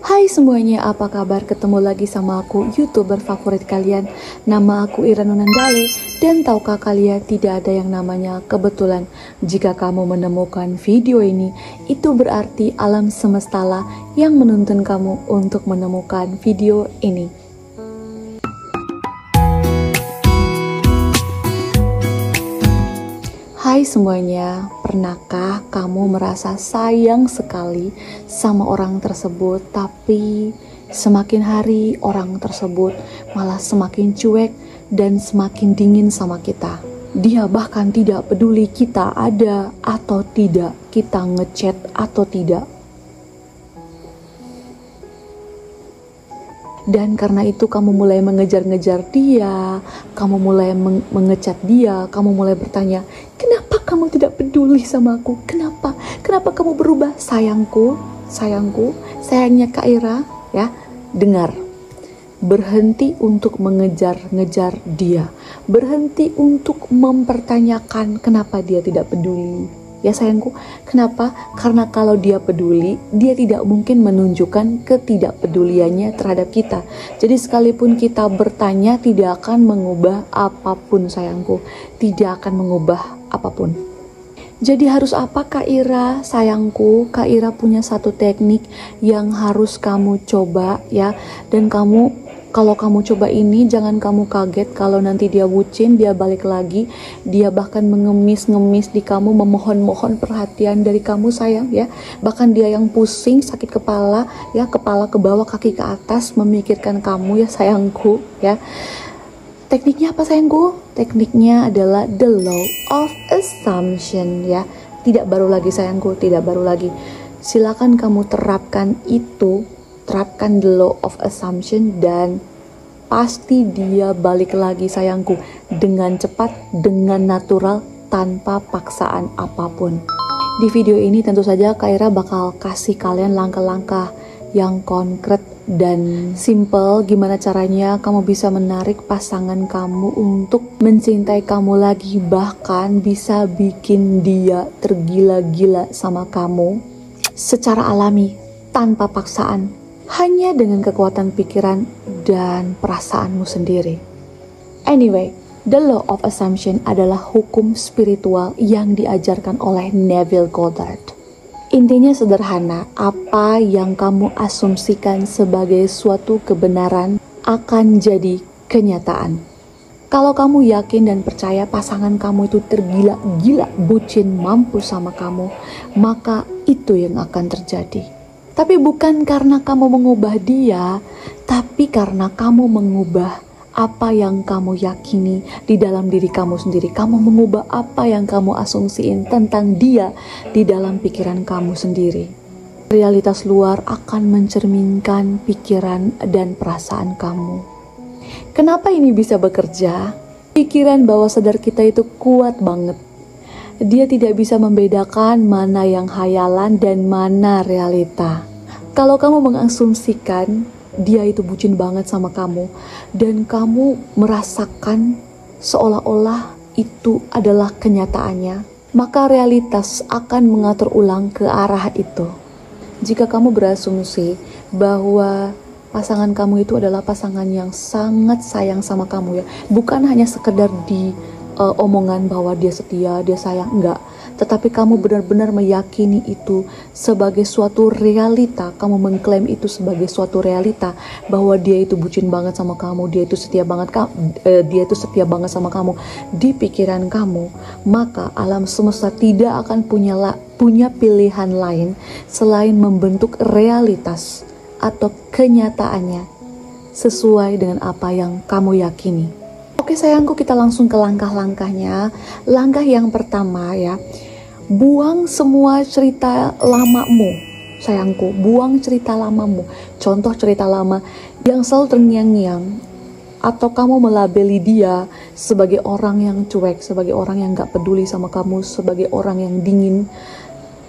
Hai semuanya, apa kabar? Ketemu lagi sama aku, YouTuber favorit kalian. Nama aku Ira Nunandale, dan tahukah kalian tidak ada yang namanya kebetulan. Jika kamu menemukan video ini, itu berarti alam semesta lah yang menuntun kamu untuk menemukan video ini. Hai semuanya, pernahkah kamu merasa sayang sekali sama orang tersebut, tapi semakin hari orang tersebut malah semakin cuek dan semakin dingin sama kita? Dia bahkan tidak peduli kita ada atau tidak, kita ngechat atau tidak. Dan karena itu kamu mulai mengejar-ngejar dia, kamu mulai mengechat dia, kamu mulai bertanya, kenapa kamu tidak peduli sama aku? Kenapa? Kenapa kamu berubah? Sayangku, sayangnya Kak Ira, ya, dengar. Berhenti untuk mengejar-ngejar dia. Berhenti untuk mempertanyakan kenapa dia tidak peduli. Ya sayangku, kenapa? Karena kalau dia peduli, dia tidak mungkin menunjukkan ketidakpeduliannya terhadap kita. Jadi sekalipun kita bertanya, tidak akan mengubah apapun sayangku. Tidak akan mengubah apapun. Jadi harus apa Kak Ira? Sayangku, Kak Ira punya satu teknik yang harus kamu coba ya. Dan kalau kamu coba ini, jangan kamu kaget kalau nanti dia bucin, dia balik lagi, dia bahkan mengemis-ngemis di kamu, memohon-mohon perhatian dari kamu sayang ya. Bahkan dia yang pusing, sakit kepala ya, kepala ke bawah, kaki ke atas, memikirkan kamu ya sayangku ya. Tekniknya apa sayangku? Tekniknya adalah the law of assumption ya. Tidak baru lagi sayangku, tidak baru lagi. Silakan kamu terapkan itu. Terapkan the law of assumption dan pasti dia balik lagi sayangku dengan cepat, dengan natural, tanpa paksaan apapun. Di video ini tentu saja Kak Ira bakal kasih kalian langkah-langkah yang konkret dan simple gimana caranya kamu bisa menarik pasangan kamu untuk mencintai kamu lagi, bahkan bisa bikin dia tergila-gila sama kamu secara alami, tanpa paksaan. Hanya dengan kekuatan pikiran dan perasaanmu sendiri. Anyway, the law of assumption adalah hukum spiritual yang diajarkan oleh Neville Goddard. Intinya sederhana, apa yang kamu asumsikan sebagai suatu kebenaran akan jadi kenyataan. Kalau kamu yakin dan percaya pasangan kamu itu tergila-gila, bucin, mampu sama kamu, maka itu yang akan terjadi. Tapi bukan karena kamu mengubah dia, tapi karena kamu mengubah apa yang kamu yakini di dalam diri kamu sendiri. Kamu mengubah apa yang kamu asumsiin tentang dia di dalam pikiran kamu sendiri. Realitas luar akan mencerminkan pikiran dan perasaan kamu. Kenapa ini bisa bekerja? Pikiran bawah sadar kita itu kuat banget. Dia tidak bisa membedakan mana yang hayalan dan mana realita. Kalau kamu mengasumsikan dia itu bucin banget sama kamu dan kamu merasakan seolah-olah itu adalah kenyataannya, maka realitas akan mengatur ulang ke arah itu. Jika kamu berasumsi bahwa pasangan kamu itu adalah pasangan yang sangat sayang sama kamu ya, bukan hanya sekedar di omongan bahwa dia setia, dia sayang, enggak. Tetapi kamu benar-benar meyakini itu sebagai suatu realita. Kamu mengklaim itu sebagai suatu realita bahwa dia itu bucin banget sama kamu, dia itu setia banget sama kamu di pikiran kamu. Maka alam semesta tidak akan punya pilihan lain selain membentuk realitas atau kenyataannya sesuai dengan apa yang kamu yakini. Oke sayangku, kita langsung ke langkah-langkahnya. Langkah yang pertama ya, buang semua cerita lamamu. Sayangku, buang cerita lamamu. Contoh cerita lama yang selalu terngiang-ngiang, atau kamu melabeli dia sebagai orang yang cuek, sebagai orang yang gak peduli sama kamu, sebagai orang yang dingin,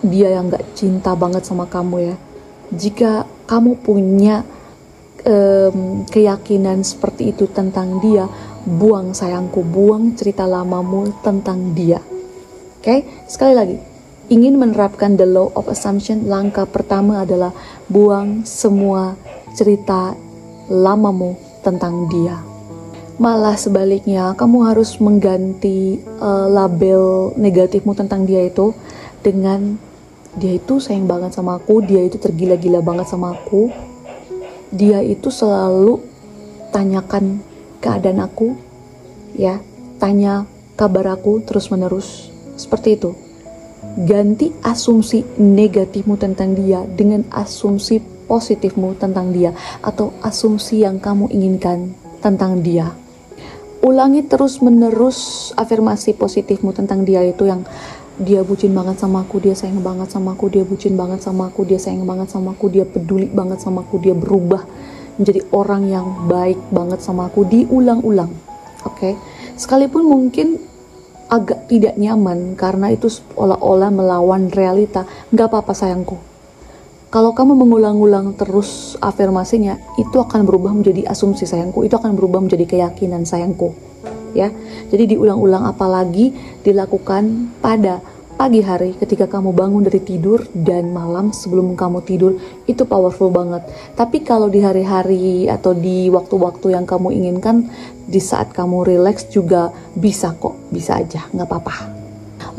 dia yang gak cinta banget sama kamu ya. Jika kamu punya keyakinan seperti itu tentang dia, buang sayangku, buang cerita lamamu tentang dia. Oke, sekali lagi, ingin menerapkan the law of assumption, langkah pertama adalah buang semua cerita lamamu tentang dia. Malah sebaliknya, kamu harus mengganti label negatifmu tentang dia itu dengan dia itu sayang banget sama aku, dia itu tergila-gila banget sama aku, dia itu selalu tanyakan keadaan aku, ya, tanya kabar aku terus-menerus, seperti itu. Ganti asumsi negatifmu tentang dia dengan asumsi positifmu tentang dia, atau asumsi yang kamu inginkan tentang dia. Ulangi terus-menerus afirmasi positifmu tentang dia itu, yang dia bucin banget sama aku, dia sayang banget sama aku, dia bucin banget sama aku, dia sayang banget sama aku, dia peduli banget sama aku, dia berubah menjadi orang yang baik banget sama aku. Diulang-ulang, oke? Sekalipun mungkin agak tidak nyaman karena itu seolah-olah melawan realita, nggak apa-apa sayangku. Kalau kamu mengulang-ulang terus afirmasinya, itu akan berubah menjadi asumsi sayangku, itu akan berubah menjadi keyakinan sayangku. Ya, jadi diulang-ulang, apalagi dilakukan pada pagi hari ketika kamu bangun dari tidur dan malam sebelum kamu tidur, itu powerful banget. Tapi kalau di hari-hari atau di waktu-waktu yang kamu inginkan, di saat kamu relax juga bisa kok, bisa aja, nggak apa-apa.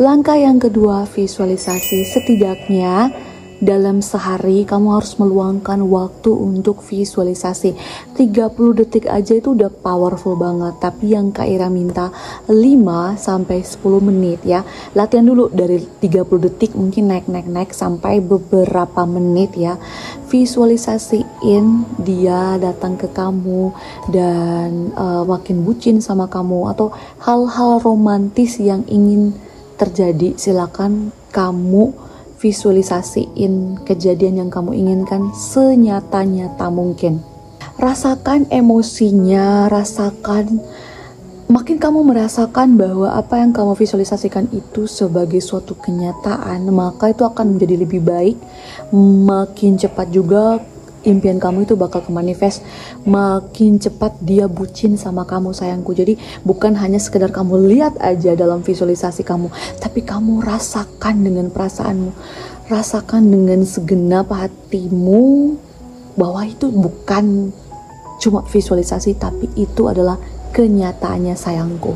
Langkah yang kedua, visualisasi. Setidaknya dalam sehari kamu harus meluangkan waktu untuk visualisasi. 30 detik aja itu udah powerful banget. Tapi yang Kak Ira minta 5-10 menit ya. Latihan dulu dari 30 detik, mungkin naik sampai beberapa menit ya. Visualisasiin dia datang ke kamu dan makin bucin sama kamu, atau hal-hal romantis yang ingin terjadi. Silakan kamu visualisasiin kejadian yang kamu inginkan senyata-nyata mungkin. Rasakan emosinya, makin kamu merasakan bahwa apa yang kamu visualisasikan itu sebagai suatu kenyataan, maka itu akan menjadi lebih baik. Makin cepat juga impian kamu itu bakal kemanifest, makin cepat dia bucin sama kamu sayangku. Jadi bukan hanya sekedar kamu lihat aja dalam visualisasi kamu, tapi kamu rasakan dengan perasaanmu, rasakan dengan segenap hatimu bahwa itu bukan cuma visualisasi, tapi itu adalah kenyataannya sayangku.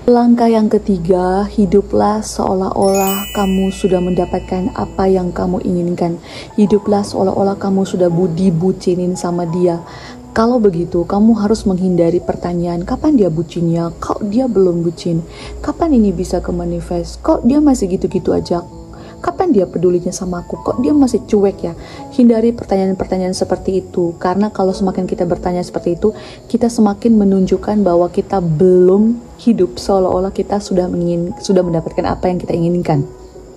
Langkah yang ketiga, hiduplah seolah-olah kamu sudah mendapatkan apa yang kamu inginkan. Hiduplah seolah-olah kamu sudah dibucinin sama dia. Kalau begitu, kamu harus menghindari pertanyaan, kapan dia bucinnya? Kok dia belum bucin? Kapan ini bisa ke manifest? Kok dia masih gitu-gitu aja? Kapan dia pedulinya sama aku? Kok dia masih cuek ya? Hindari pertanyaan-pertanyaan seperti itu. Karena kalau semakin kita bertanya seperti itu, kita semakin menunjukkan bahwa kita belum hidup seolah-olah kita sudah mendapatkan apa yang kita inginkan.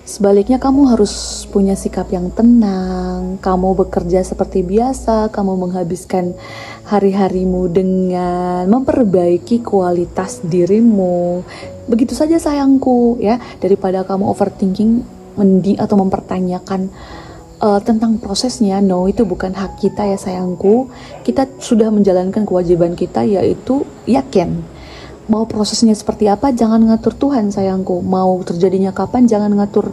Sebaliknya, kamu harus punya sikap yang tenang. Kamu bekerja seperti biasa. Kamu menghabiskan hari-harimu dengan memperbaiki kualitas dirimu. Begitu saja sayangku ya. Daripada kamu overthinking atau mempertanyakan tentang prosesnya. No, itu bukan hak kita ya sayangku. Kita sudah menjalankan kewajiban kita, yaitu yakin. Mau prosesnya seperti apa, jangan ngatur Tuhan sayangku. Mau terjadinya kapan, jangan ngatur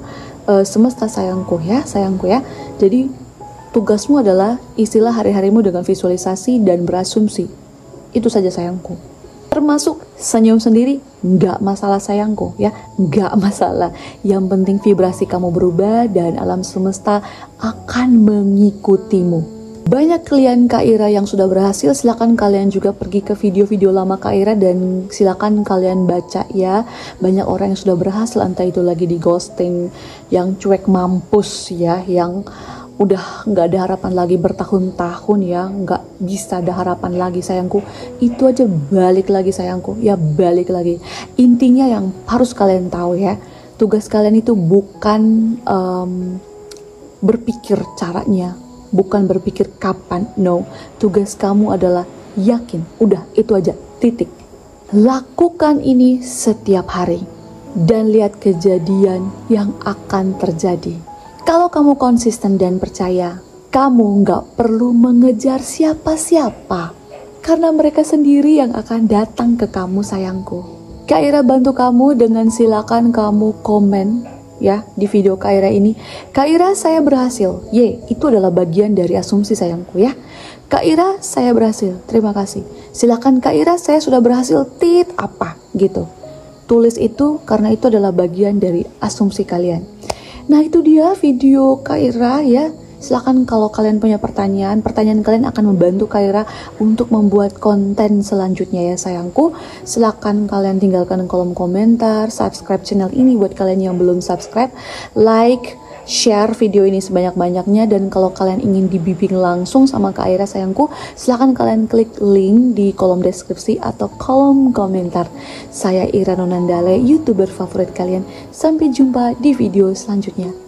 semesta sayangku ya. Jadi tugasmu adalah istilah hari-harimu dengan visualisasi dan berasumsi. Itu saja sayangku. Termasuk senyum sendiri, nggak masalah sayangku ya, nggak masalah. Yang penting vibrasi kamu berubah dan alam semesta akan mengikutimu. Banyak klien Kak Ira yang sudah berhasil, silakan kalian juga pergi ke video-video lama Kak Ira dan silakan kalian baca ya. Banyak orang yang sudah berhasil, entah itu lagi di ghosting, yang cuek mampus ya, yang udah nggak ada harapan lagi bertahun-tahun ya, nggak bisa ada harapan lagi sayangku. Itu aja balik lagi sayangku ya, balik lagi. Intinya yang harus kalian tahu ya, tugas kalian itu bukan berpikir caranya, bukan berpikir kapan. No, tugas kamu adalah yakin. Udah, itu aja, titik. Lakukan ini setiap hari dan lihat kejadian yang akan terjadi. Kalau kamu konsisten dan percaya, kamu nggak perlu mengejar siapa-siapa. Karena mereka sendiri yang akan datang ke kamu sayangku. Kak Ira bantu kamu dengan silakan kamu komen ya di video Kak Ira ini. Kak Ira, saya berhasil. Itu adalah bagian dari asumsi sayangku ya. Kak Ira, saya berhasil. Terima kasih. Silakan Kak Ira, saya sudah berhasil. Apa gitu. Tulis itu karena itu adalah bagian dari asumsi kalian. Nah, itu dia video Kak Ira ya. Silakan kalau kalian punya pertanyaan kalian akan membantu Kak Ira untuk membuat konten selanjutnya ya sayangku. Silakan kalian tinggalkan kolom komentar, subscribe channel ini buat kalian yang belum subscribe, like, share video ini sebanyak-banyaknya, dan kalau kalian ingin dibimbing langsung sama Kak Ira sayangku, silakan kalian klik link di kolom deskripsi atau kolom komentar. Saya Ira Nonandale, YouTuber favorit kalian. Sampai jumpa di video selanjutnya.